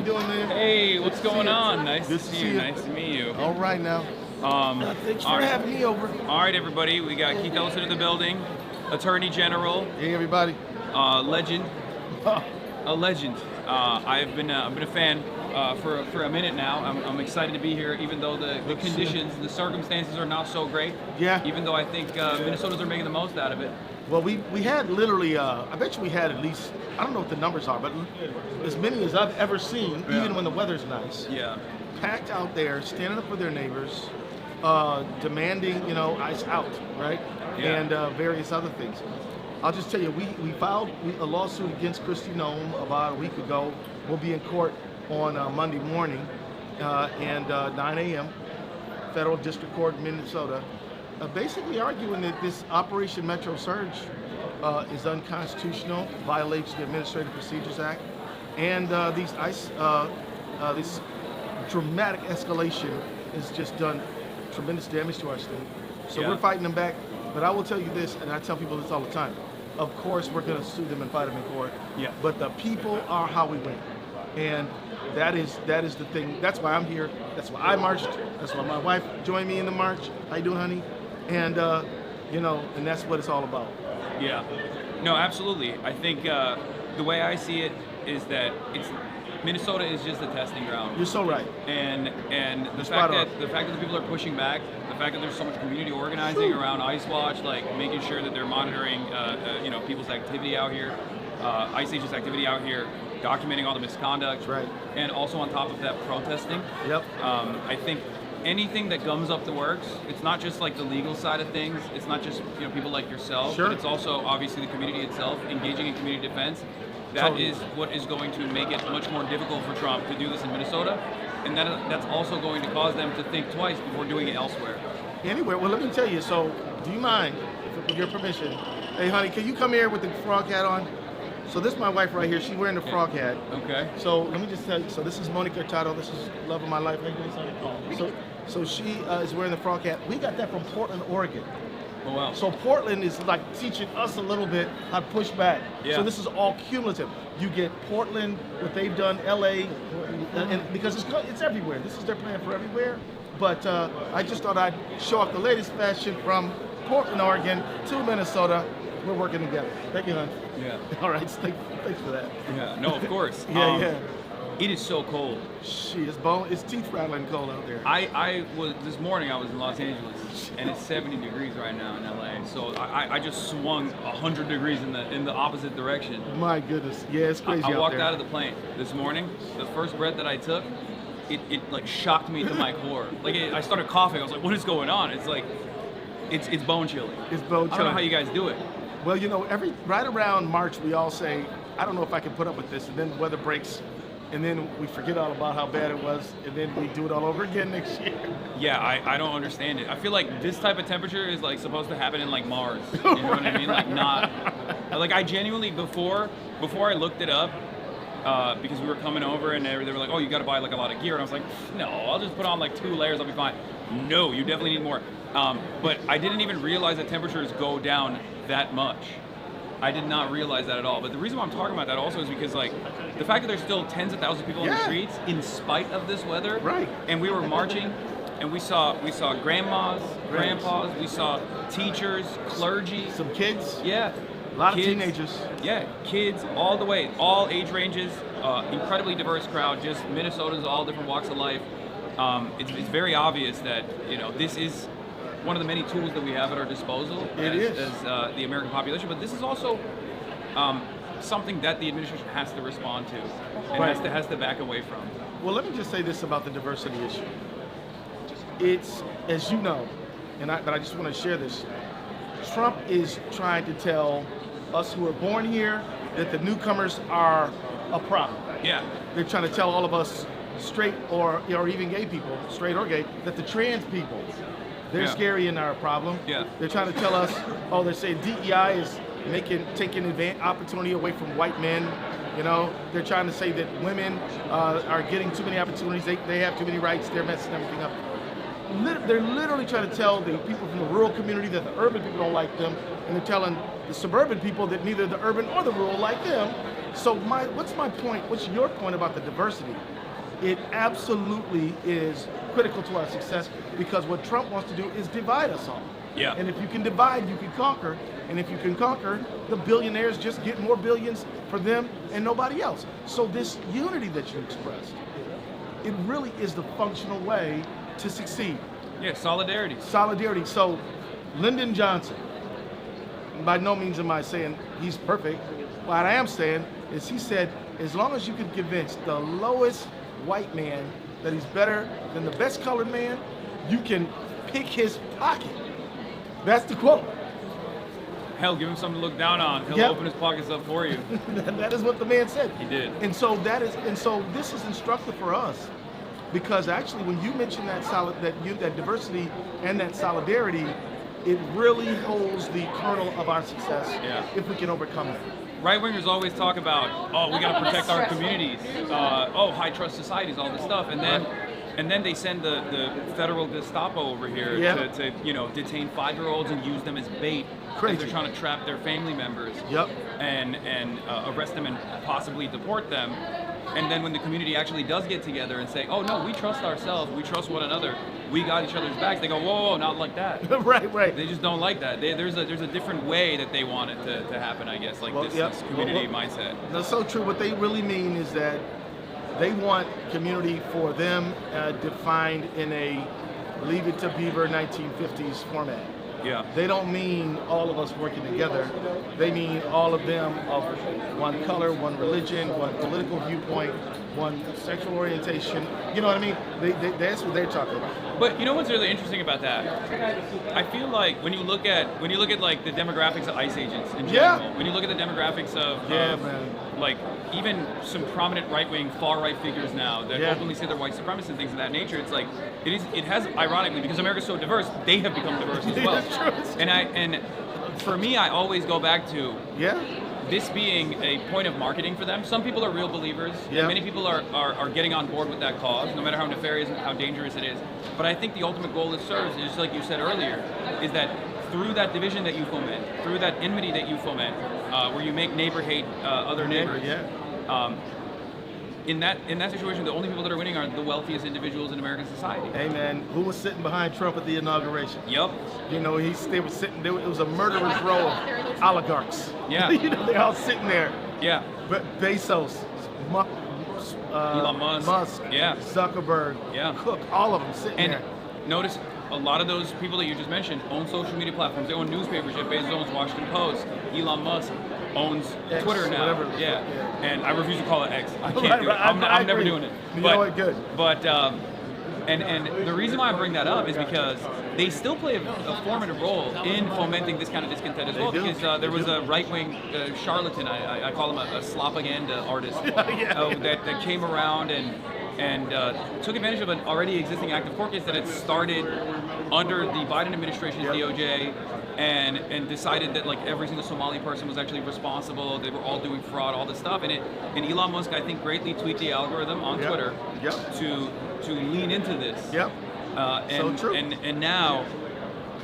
doing, man? Hey, what's going on? Nice Good to see you. Nice to meet you. All right now. Thanks for having me over. All right, everybody. We got Keith Ellison in the building, Attorney General, Hey, everybody. legend, a legend. I've been a fan for a minute now. I'm excited to be here, even though the conditions, the circumstances are not so great. Yeah. Even though I think Minnesotans are making the most out of it. Well, we had literally, I bet you we had at least, I don't know what the numbers are, but as many as I've ever seen, Yeah. even when the weather's nice. Yeah. Packed out there, standing up for their neighbors, demanding, ICE out, right? Yeah. And various other things. I'll just tell you, we filed a lawsuit against Christy Nome about a week ago. We'll be in court on Monday morning and 9 a.m. Federal District Court in Minnesota, basically arguing that this Operation Metro Surge is unconstitutional, violates the Administrative Procedures Act, and these ICE, this dramatic escalation has just done tremendous damage to our state. So Yeah. we're fighting them back. But I will tell you this, and I tell people this all the time. Of course, we're going to sue them and fight them in court. Yeah. But the people are how we win, and that is the thing. That's why I'm here. That's why I marched. That's why my wife joined me in the march. How you doing, honey? And and that's what it's all about. Yeah. No, absolutely. I think the way I see it is that Minnesota is just a testing ground. You're so right. And the spot fact on. that the people are pushing back, the fact that there's so much community organizing around Ice Watch, like making sure that they're monitoring people's activity out here, ICE agents' activity out here, documenting all the misconduct, Right. and also on top of that, protesting. Yep. I think anything that gums up the works, it's not just like the legal side of things, it's not just people like yourself, Sure. but it's also obviously the community itself engaging in community defense. That Totally. is what is going to make it much more difficult for Trump to do this in Minnesota, and that's also going to cause them to think twice before doing it elsewhere. Anyway, well, let me tell you. So, do you mind, with your permission? Hey, honey, can you come here with the frog hat on? So this is my wife right here. She's wearing the frog hat. Okay. So let me just tell you. So this is Monica Hurtado. This is love of my life. How you doing, son? So she is wearing the frog hat. We got that from Portland, Oregon. Oh wow. So Portland is like teaching us a little bit how to push back. Yeah. So this is all cumulative. You get Portland, what they've done, LA, and because it's everywhere. This is their plan for everywhere. But I just thought I'd show off the latest fashion from Portland, Oregon to Minnesota. We're working together. Thank you, hon. Yeah. All right, thanks for that. Yeah. No, of course. Yeah. It is so cold. Shit, it's teeth rattling cold out there. I was this morning. I was in Los Angeles, and it's 70 degrees right now in LA. So I just swung 100 degrees in the opposite direction. My goodness, yeah, it's crazy I walked out there. out of the plane this morning. The first breath that I took, it like shocked me to my core. Like I started coughing. I was like, "What is going on?" It's like, it's bone chilling. It's bone I don't know chilling. how you guys do it. Well, right around March, we all say, I don't know if I can put up with this, and then the weather breaks, and then we forget all about how bad it was, and then we do it all over again next year. Yeah, I don't understand it. I feel like this type of temperature is like supposed to happen in like Mars. You know what I mean? Like not, like I genuinely before I looked it up, because we were coming over and they were like, oh, you got to buy like a lot of gear, and I was like, no, I'll just put on like 2 layers, I'll be fine. No, you definitely need more. But I didn't even realize that temperatures go down that much. I did not realize that at all. But the reason why I'm talking about that also is because like the fact that there's still tens of thousands of people on the streets in spite of this weather. Right. And we were marching, and we saw grandmas, grandpas, we saw teachers, clergy, Some kids, yeah, a lot kids, of teenagers. yeah, kids all the way, all age ranges, incredibly diverse crowd, just Minnesotans, all different walks of life. It's very obvious that this is one of the many tools that we have at our disposal as the American population, but this is also something that the administration has to respond to and has to back away from. Well, let me just say this about the diversity issue. It's, as you know, but I just want to share this, Trump is trying to tell us who are born here that the newcomers are a problem. Yeah. They're trying to tell all of us straight or even gay people, straight or gay, that the trans people, they're scary and are a problem. Yeah. They're trying to tell us, they're saying DEI is taking opportunity away from white men. They're trying to say that women are getting too many opportunities. They have too many rights. They're messing everything up. They're literally trying to tell the people from the rural community that the urban people don't like them, and they're telling the suburban people that neither the urban or the rural like them. So what's my point? What's your point about the diversity? It absolutely is critical to our success because what Trump wants to do is divide us all. Yeah. And if you can divide, you can conquer. And if you can conquer, the billionaires just get more billions for them and nobody else. So this unity that you expressed, it really is the functional way to succeed. Yeah, solidarity. Solidarity. So Lyndon Johnson, by no means am I saying he's perfect. What I am saying is he said, as long as you can convince the lowest white man that he's better than the best colored man, you can pick his pocket. That's the quote. Hell, give him something to look down on. He'll Yep. open his pockets up for you. That is what the man said. He did. And so this is instructive for us, because actually when you mention that that diversity and that solidarity, it really holds the kernel of our success. Yeah. If we can overcome it. Right wingers always talk about, oh, we got to protect our communities, high trust societies, all this stuff, and then they send the federal Gestapo over here to detain 5-year-olds and use them as bait. Crazy. As they're trying to trap their family members. Yep. And arrest them and possibly deport them. And then when the community actually does get together and say, oh no, we trust ourselves, we trust one another, we got each other's backs, they go, whoa, not like that. Right. They just don't like that. There's a different way that they want it to happen, I guess, like this community mindset. That's so true. What they really mean is that they want community for them defined in a Leave It to Beaver 1950s format. Yeah. They don't mean all of us working together. They mean all of them of one color, one religion, one political viewpoint, one sexual orientation. You know what I mean? That's what they're talking about. But you know what's really interesting about that? I feel like when you look at like the demographics of ICE agents in general, when you look at the demographics of like even some prominent right-wing, far-right figures now that openly say they're white supremacists and things of that nature, it's like it has ironically, because America's so diverse, they have become diverse as well. And for me, I always go back to this being a point of marketing for them. Some people are real believers, and many people are getting on board with that cause, no matter how nefarious and how dangerous it is. But I think the ultimate goal it serves, is just like you said earlier, is that through that division that you foment, through that enmity that you foment, where you make neighbor hate other neighbors, in that situation, the only people that are winning are the wealthiest individuals in American society. Hey man, who was sitting behind Trump at the inauguration? Yep. You know, they were sitting there. It was a murderous row of oligarchs. Yeah. You know, they're all sitting there. Yeah. But Bezos, Elon Musk, Zuckerberg, Cook, all of them sitting there. Notice a lot of those people that you just mentioned own social media platforms. They own newspapers. Jeff Bezos owns Washington Post. Elon Musk owns X, Twitter now. Whatever. And I refuse to call it X. I can't do it. I'm never doing it. You know what? Good. But and the reason why I bring that up is because they still play a formative role in fomenting this kind of discontent as well. Because there was a right-wing charlatan, I call him a slopaganda artist, that came around and took advantage of an already existing active court case that had started under the Biden administration's DOJ, and decided that like every single Somali person was actually responsible. They were all doing fraud, all this stuff, and Elon Musk, I think, greatly tweaked the algorithm on Twitter to lean into this. So true. And now,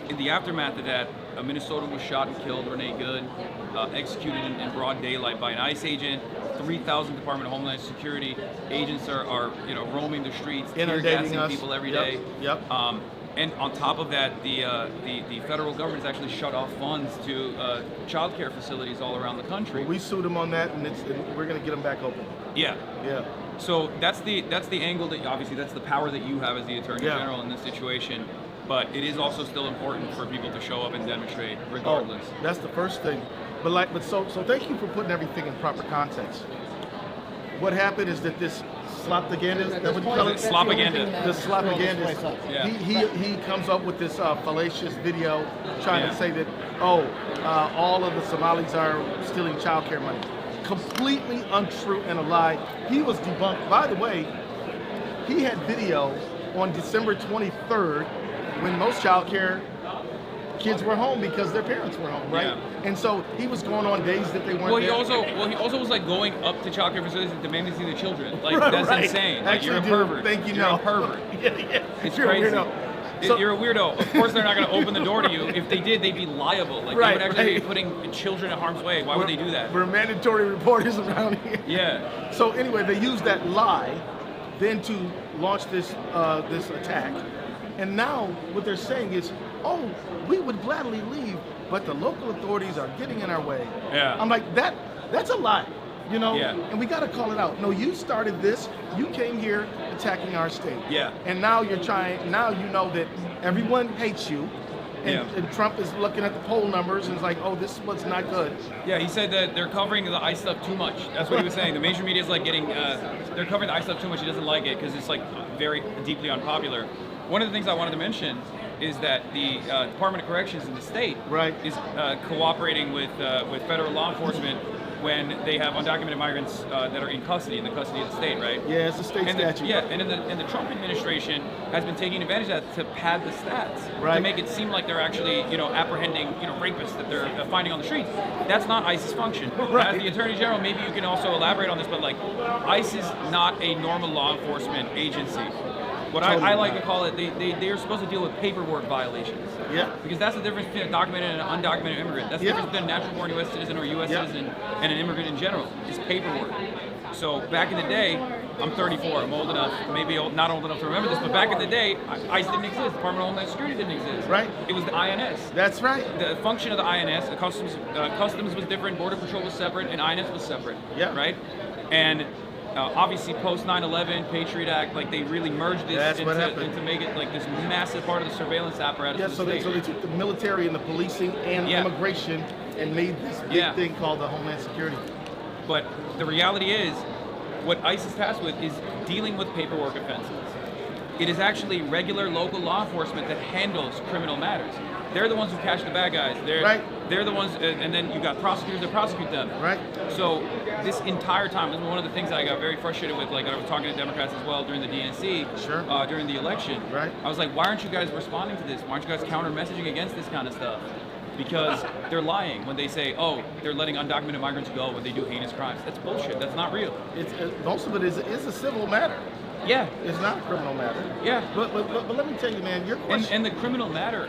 in the aftermath of that, a Minnesotan was shot and killed, Renee Good, executed in broad daylight by an ICE agent. 3,000 Department of Homeland Security agents are roaming the streets, tear gassing people every day. And on top of that, the federal government has actually shut off funds to child care facilities all around the country. We sued them on that, and we're going to get them back open. Yeah. So that's the angle that obviously that's the power that you have as the Attorney General in this situation. But it is also still important for people to show up and demonstrate, regardless. Oh, that's the first thing. But so thank you for putting everything in proper context. What happened is that this slopaganda, is that what you call it? Slopaganda. The slopaganda. He comes up with this fallacious video trying to say that all of the Somalis are stealing child care money. Completely untrue and a lie. He was debunked. By the way, he had video on December 23rd when most child care kids were home because their parents were home, right? And so he was going on days that they weren't there. He also was like going up to child care facilities and demanding to see the children. Like that's insane. Like Actually, you're a pervert. You're a pervert. It's you're crazy. A weirdo. You're a weirdo. Of course, they're not going to open the door to you. If they did, they'd be liable. Like they would actually be putting children in harm's way. Why would they do that? We're mandatory reporters around here. Yeah. So anyway, they used that lie then to launch this attack. And now what they're saying is, oh, we would gladly leave, but the local authorities are getting in our way. Yeah. I'm like, that's a lie, Yeah. and we got to call it out. No, you started this. You came here attacking our state. Yeah. And now now you know that everyone hates you. And Trump is looking at the poll numbers and is like, oh, this was not good. Yeah, he said that they're covering the ICE stuff too much. That's what he was saying. The mainstream media is like they're covering the ICE stuff too much. He doesn't like it because it's like very deeply unpopular. One of the things I wanted to mention is that the Department of Corrections in the state is cooperating with federal law enforcement when they have undocumented migrants that are in the custody of the state, right? Yeah, it's a state statute. And the Trump administration has been taking advantage of that to pad the stats to make it seem like they're actually, apprehending, rapists that they're finding on the streets. That's not ICE's function. As the Attorney General, maybe you can also elaborate on this, but like, ICE is not a normal law enforcement agency. What I like to call it, they are supposed to deal with paperwork violations. Yeah. Because that's the difference between a documented and an undocumented immigrant. That's the difference between a natural-born U.S. citizen or a U.S. citizen and an immigrant in general, is paperwork. So back in the day, I'm 34, I'm old enough, maybe not old enough to remember this, but back in the day, ICE didn't exist, Department of Homeland Security didn't exist. Right. It was the INS. That's right. The function of the INS, the customs was different, Border Patrol was separate, and INS was separate. Yeah. Right? And obviously, post 9/11, Patriot Act, like they really merged this into make it like this massive part of the surveillance apparatus. Yeah, of the so state. they took the military and the policing and immigration and made this big thing called the Homeland Security. But the reality is, what ICE is tasked with is dealing with paperwork offenses. It is actually regular local law enforcement that handles criminal matters. They're the ones who catch the bad guys. They're the ones, and then you got prosecutors that prosecute them. Right. So this entire time, this is one of the things that I got very frustrated with. Like I was talking to Democrats as well during the DNC, during the election. Right. I was like, why aren't you guys responding to this? Why aren't you guys counter messaging against this kind of stuff? Because they're lying when they say, oh, they're letting undocumented migrants go when they do heinous crimes. That's bullshit. That's not real. Most of it is a civil matter. Yeah. It's not a criminal matter. Yeah. But let me tell you, man, your question. And the criminal matter,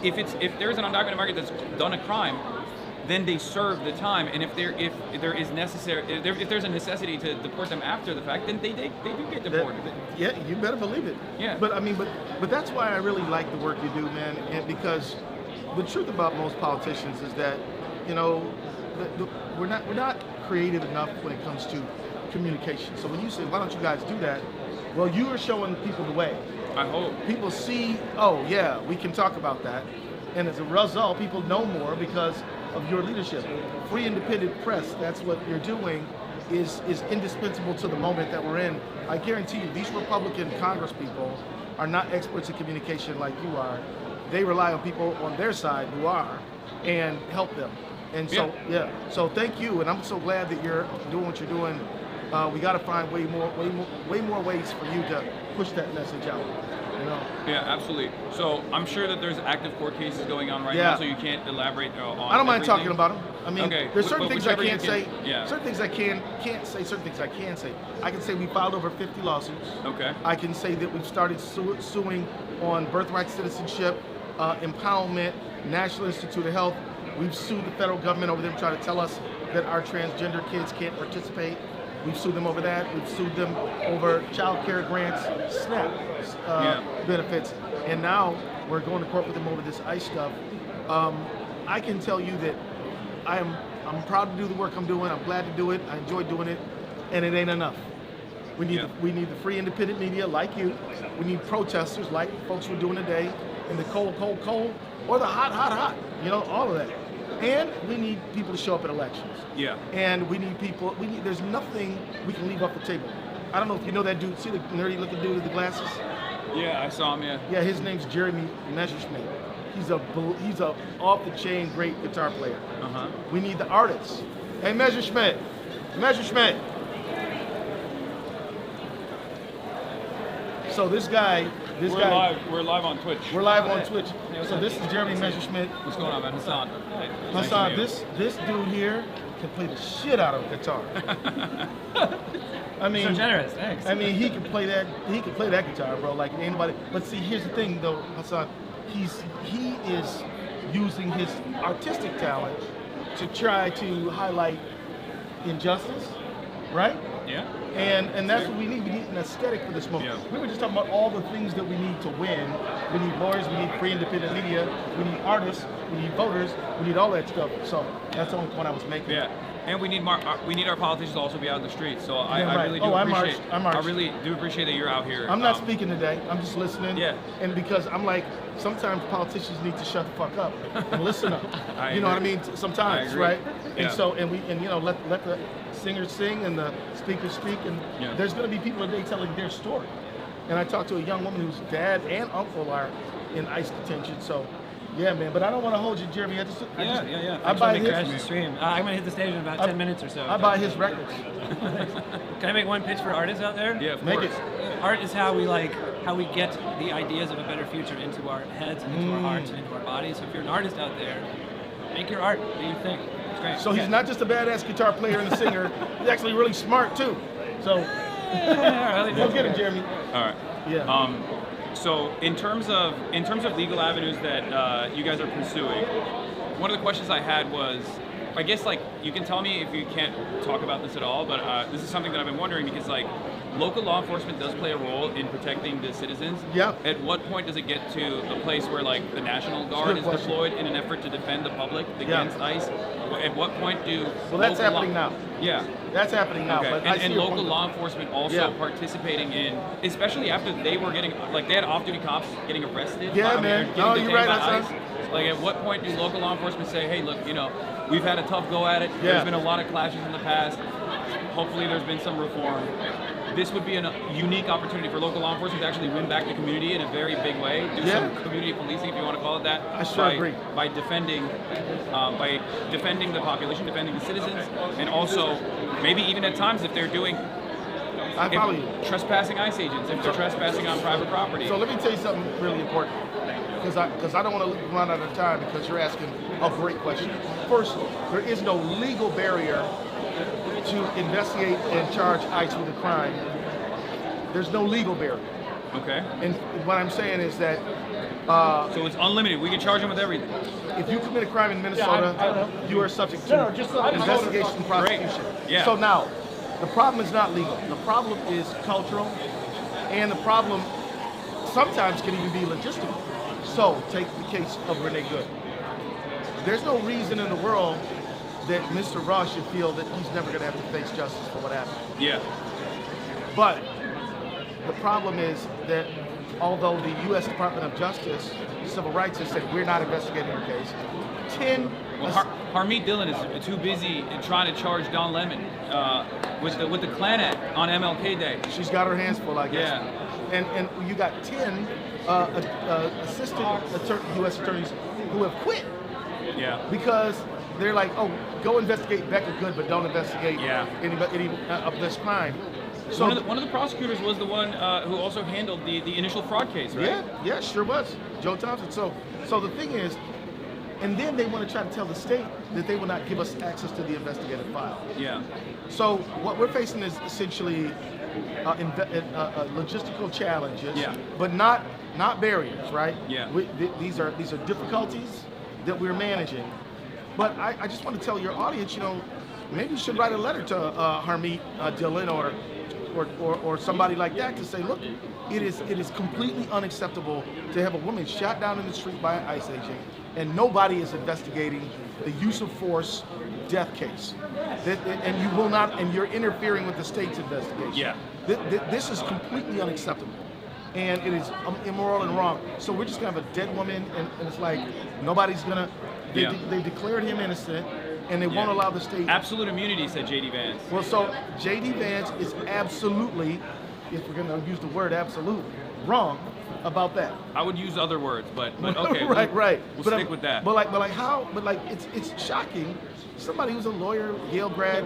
if there's an undocumented migrant that's done a crime, then they serve the time. And if there's a necessity to deport them after the fact, then they do get deported. Yeah, you better believe it. Yeah. But that's why I really like the work you do, man. And because the truth about most politicians is that, we're not creative enough when it comes to communication. So when you say, why don't you guys do that? Well, you are showing people the way. I hope. People see, oh yeah, we can talk about that. And as a result, people know more because of your leadership. Free independent press, that's what you're doing, is indispensable to the moment that we're in. I guarantee you, these Republican congresspeople are not experts in communication like you are. They rely on people on their side who are and help them. And so, so thank you. And I'm so glad that you're doing what you're doing. We got to find way more ways for you to push that message out. Yeah, absolutely. So I'm sure that there's active court cases going on right now, so you can't elaborate on I don't mind everything. talking about them. I mean, there's certain things I can't say. Yeah. Certain things I can't say. Certain things I can say. I can say we filed over 50 lawsuits. Okay. I can say that we've started suing on birthright citizenship, empowerment, National Institute of Health. We've sued the federal government over them trying to tell us that our transgender kids can't participate. We've sued them over that. We've sued them over child care grants, SNAP benefits. And now we're going to court with them over this ICE stuff. I can tell you that I'm proud to do the work I'm doing. I'm glad to do it. I enjoy doing it. And it ain't enough. We need the free independent media like you. We need protesters like folks we're doing today in the cold, or the hot, all of that. And we need people to show up at elections. Yeah. And we need people, there's nothing we can leave off the table. I don't know if you know that dude, see the nerdy looking dude with the glasses? Yeah, I saw him, yeah. Yeah, his name's Jeremy Messerschmidt. He's a off the chain great guitar player. Uh-huh. We need the artists. Hey, Messerschmidt. So this guy, we're live on Twitch. We're live on Twitch. So this is Jeremy Messerschmidt. What's going on, man? Hasan. Hasan, this dude here can play the shit out of a guitar. I mean, so generous, thanks. I mean, he can play that guitar, bro, like anybody. But see, here's the thing, though, Hasan. He is using his artistic talent to try to highlight injustice, right? Yeah. And that's what we need. We need an aesthetic for this moment. Yeah. We were just talking about all the things that we need to win. We need lawyers, we need free independent media, we need artists, we need voters, we need all that stuff. So that's the only point I was making. Yeah. And we need our politicians to also be out in the streets. So I right. really do appreciate. I really do appreciate that you're out here. I'm not speaking today. I'm just listening. Yeah. And because I'm like, sometimes politicians need to shut the fuck up and listen up. You know what I mean? Sometimes, right? Yeah. And so, and you know, let the singers sing and the speakers speak, and there's going to be people today telling their story. And I talked to a young woman whose dad and uncle are in ICE detention. So. Yeah, man, but I don't want to hold you, Jeremy. I buy his. Crash the stream. I'm gonna hit the stage in about 10 minutes or so. I buy his records. Can I make one pitch for artists out there? Yeah, of Make course. it. Art is how we get the ideas of a better future into our heads and into our hearts and into our bodies. So if you're an artist out there, make your art. Do your thing. It's great. So he's not just a badass guitar player and a singer. He's actually really smart too. So go get him, Jeremy. All right. Yeah. So in terms of legal avenues that you guys are pursuing, one of the questions I had was, I guess like you can tell me if you can't talk about this at all, but this is something that I've been wondering because like local law enforcement does play a role in protecting the citizens. Yeah. At what point does it get to a place where like the National Guard is deployed in an effort to defend the public against ICE? At what point do that's happening now. Yeah. That's happening now. Okay. But And local law enforcement also Yeah. participating in, especially after they were getting, like they had off-duty cops getting arrested. Yeah, man. Getting Oh, you're detained right, by Hasan. ICE. Like at what point do local law enforcement say, hey, look, you know, we've had a tough go at it. Yeah. There's been a lot of clashes in the past. Hopefully there's been some reform. This would be a unique opportunity for local law enforcement to actually win back the community in a very big way. Do some community policing, if you want to call it that. I sure agree. By defending the population, defending the citizens, and also maybe even at times if they're doing I follow you. trespassing ICE agents, if they're trespassing on private property. So let me tell you something really important, because I don't want to run out of time because you're asking a great question. First, there is no legal barrier to investigate and charge ICE with a crime. There's no legal barrier. Okay. And what I'm saying is that So it's unlimited. We can charge them with everything. if you commit a crime in Minnesota, you are subject to investigation and prosecution. Yeah. So now, the problem is not legal. The problem is cultural, and the problem sometimes can even be logistical. So take the case of Renee Good. There's no reason in the world that Mr. Ross should feel that he's never going to have to face justice for what happened. Yeah. But the problem is that although the U.S. Department of Justice, Civil Rights has said we're not investigating her case, 10 Harmeet Dillon is too busy trying to charge Don Lemon with the Klan Act on MLK Day. she's got her hands full, I guess. Yeah. And you got 10 assistant U.S. attorneys who have quit Yeah. because they're like, oh, go investigate Becca Good, but don't investigate any of this crime. So one of the prosecutors was the one who also handled the initial fraud case, right? Yeah, sure was. Joe Thompson. So the thing is, and then they want to try to tell the state that they will not give us access to the investigative file. Yeah. So what we're facing is essentially logistical challenges, but not barriers, right? Yeah. These are difficulties that we're managing. But I just want to tell your audience, you know, maybe you should write a letter to Harmeet Dillon or somebody like that to say, look, it is completely unacceptable to have a woman shot down in the street by an ICE agent, and nobody is investigating the use of force death case. And you will not, and you're interfering with the state's investigation. Yeah. This is completely unacceptable. And it is immoral and wrong. So we're just gonna have a dead woman, and it's like nobody's gonna. They declared him innocent, and they won't allow the state. Absolute immunity, said J.D. Vance. Well, so J.D. Vance is absolutely, if we're gonna use the word absolute, wrong about that. I would use other words, but okay. right. We'll stick with that. But it's shocking. Somebody who's a lawyer, Yale grad,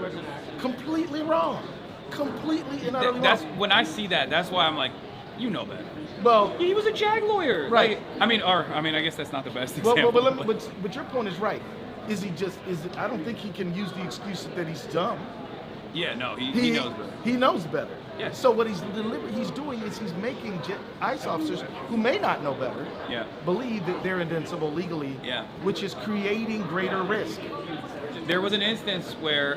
completely wrong, completely and utterly That's wrong. when I see that. That's why I'm like, you know better. Well, He was a JAG lawyer. Right. Like, I guess that's not the best example. but your point is right. I don't think he can use the excuse that he's dumb. Yeah, no, he knows better. He knows better. Yeah. So what he's doing is he's making ICE officers who may not know better believe that they're invincible legally, which is creating greater risk. There was an instance where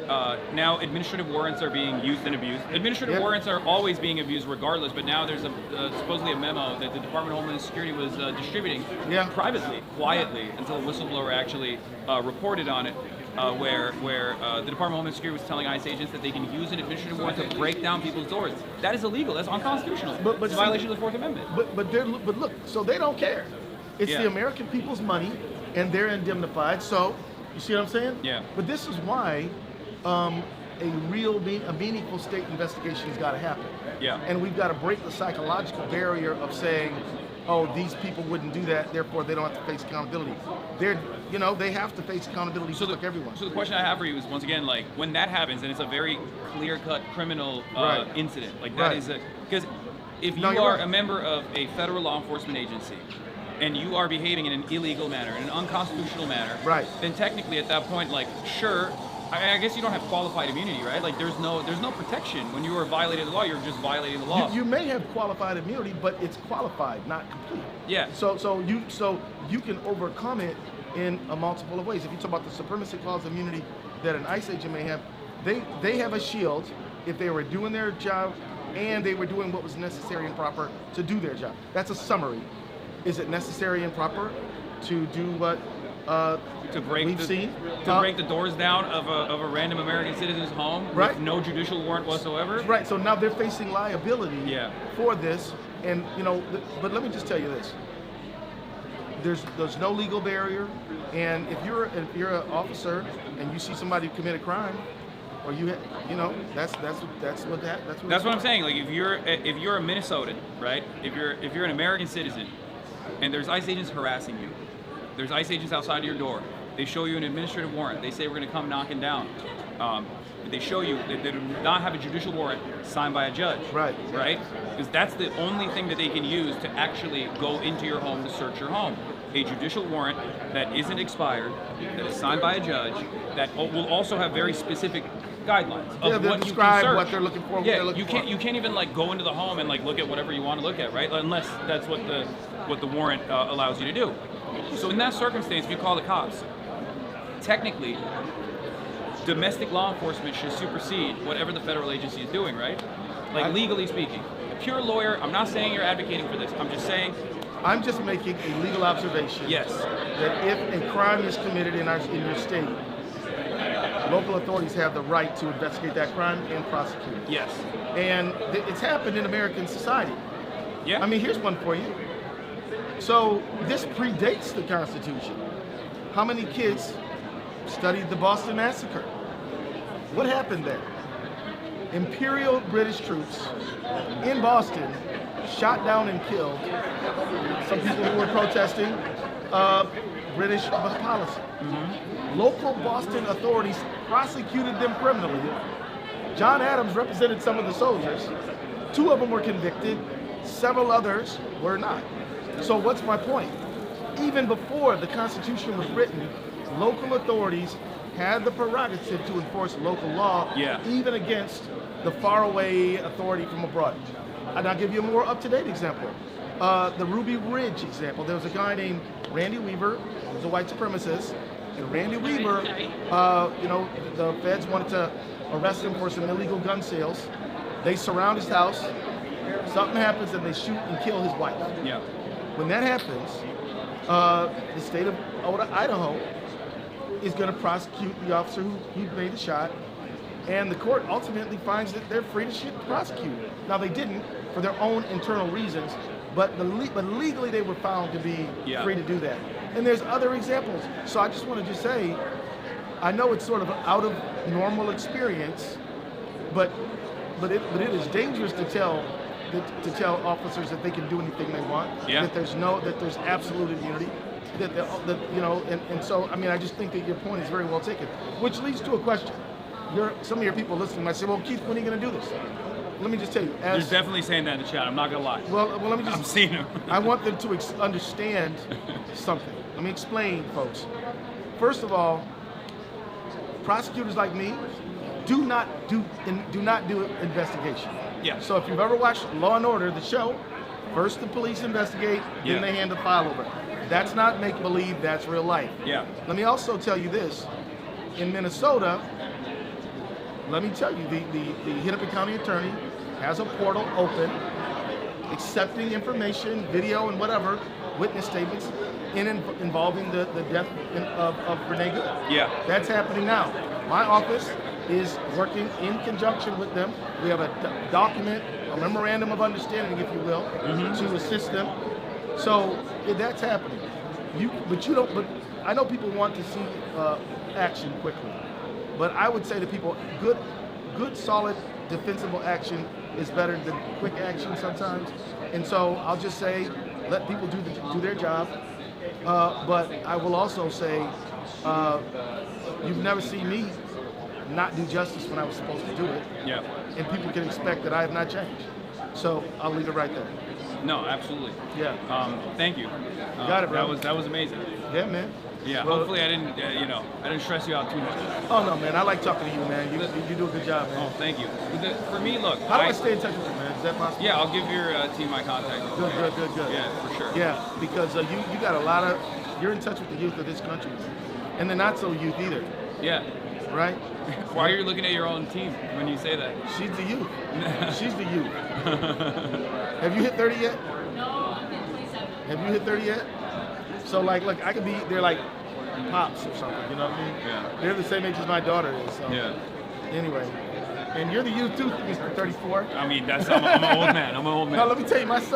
now administrative warrants are being used and abused. Administrative warrants are always being abused regardless, but now there's supposedly a memo that the Department of Homeland Security was distributing privately, quietly, until a whistleblower actually reported on it, where the Department of Homeland Security was telling ICE agents that they can use an administrative warrant to break down people's doors. That is illegal. That's unconstitutional. But it's a violation of the Fourth Amendment. But look, so they don't care. It's the American people's money, and they're indemnified. So, you see what I'm saying? Yeah. But this is why a meaningful state investigation has got to happen. Yeah. And we've got to break the psychological barrier of saying, oh, these people wouldn't do that, therefore they don't have to face accountability. They have to face accountability just like everyone. So the question I have for you is, once again, like, when that happens, and it's a very clear-cut criminal incident, like that is because if you are a member of a federal law enforcement agency, and you are behaving in an illegal manner, in an unconstitutional manner, then technically at that point, like, sure, I guess you don't have qualified immunity, right? Like, there's no protection. When you are violating the law, you're just violating the law. You may have qualified immunity, but it's qualified, not complete. Yeah. So you can overcome it in a multiple of ways. If you talk about the supremacy clause immunity that an ICE agent may have, they have a shield if they were doing their job and they were doing what was necessary and proper to do their job. That's a summary. Is it necessary and proper to do what we've seen? To break the doors down of a random American citizen's home with no judicial warrant whatsoever? Right, so now they're facing liability for this. And, but let me just tell you this. There's no legal barrier. And if you're an officer and you see somebody commit a crime, or that's what I'm saying. Like, if you're a Minnesotan, right? If you're an American citizen, and there's ICE agents harassing you, there's ICE agents outside your door. They show you an administrative warrant. They say we're going to come knocking down. They show you that they do not have a judicial warrant signed by a judge. Right? Because that's the only thing that they can use to actually go into your home to search your home. A judicial warrant that isn't expired, that is signed by a judge, that will also have very specific guidelines of what you can search. What they're looking for. You can't even like go into the home and like look at whatever you want to look at, right? Unless that's what the warrant allows you to do. So in that circumstance, if you call the cops, technically, domestic law enforcement should supersede whatever the federal agency is doing, right? Like, legally speaking. A pure lawyer, I'm not saying you're advocating for this. I'm just making a legal observation. Yes. That if a crime is committed in your state, local authorities have the right to investigate that crime and prosecute it. Yes. And it's happened in American society. Yeah. I mean, here's one for you. So this predates the Constitution. How many kids studied the Boston Massacre? What happened there? Imperial British troops in Boston shot down and killed some people who were protesting British policy. Mm-hmm. Local Boston authorities prosecuted them criminally. John Adams represented some of the soldiers. 2 of them were convicted. Several others were not. So what's my point? Even before the Constitution was written, local authorities had the prerogative to enforce local law, even against the faraway authority from abroad. And I'll give you a more up-to-date example. The Ruby Ridge example. There was a guy named Randy Weaver, who was a white supremacist, and Randy Weaver, the feds wanted to arrest him for some illegal gun sales. They surround his house. Something happens, and they shoot and kill his wife. Yeah. When that happens, the state of Idaho is going to prosecute the officer who made the shot, and the court ultimately finds that they're free to prosecute. Now, they didn't for their own internal reasons, but legally they were found to be free to do that. And there's other examples. So I just want to say, I know it's sort of out of normal experience, but it is dangerous to tell officers that they can do anything they want. Yeah. That there's absolute immunity. And so I mean, I just think that your point is very well taken, which leads to a question. Some of your people listening might say, "Well, Keith, when are you going to do this?" Let me just tell you. They're definitely saying that in the chat. I'm not going to lie. Well, let me just. I'm seeing them. I want them to understand something. Let me explain, folks. First of all, prosecutors like me do not do investigation. Yeah. So if you've ever watched Law and Order, the show, first the police investigate, then they hand the file over. That's not make-believe, that's real life. Yeah. Let me also tell you this. in Minnesota, let me tell you, the Hennepin County Attorney has a portal open, accepting information, video and whatever, witness statements, involving the death of Renee Good. Yeah. That's happening now. My office is working in conjunction with them. We have a document, a memorandum of understanding, if you will, to assist them. So that's happening. But I know people want to see action quickly. But I would say to people, good, solid, defensible action is better than quick action sometimes. And so I'll just say, let people do their job. But I will also say, you've never seen me not do justice when I was supposed to do it. Yeah. And people can expect that I have not changed. So I'll leave it right there. No, absolutely. Yeah. Thank you. Got it, bro. That was amazing. Yeah, man. Yeah. Well, hopefully I didn't stress you out too much. Oh no, man. I like talking to you, man. You do a good job, man. Oh, thank you. For me, look. How do I stay in touch with you, man? Is that possible? Yeah, I'll give your team my contact. Good. Yeah, for sure. Yeah, because you got you're in touch with the youth of this country, and the not so youth either, Yeah. right? Why are you looking at your own team when you say that? She's the youth. She's the youth. Have you hit 30 yet? No, I'm getting 27. Have you hit 30 yet? So like, look, I could be, they're like pops or something, you know what I mean? Yeah. They're the same age as my daughter is. So. Yeah. Anyway, and you're the youth too, Mr. 34. I mean, I'm an old man. I'm an old man. No, let me tell you, my son.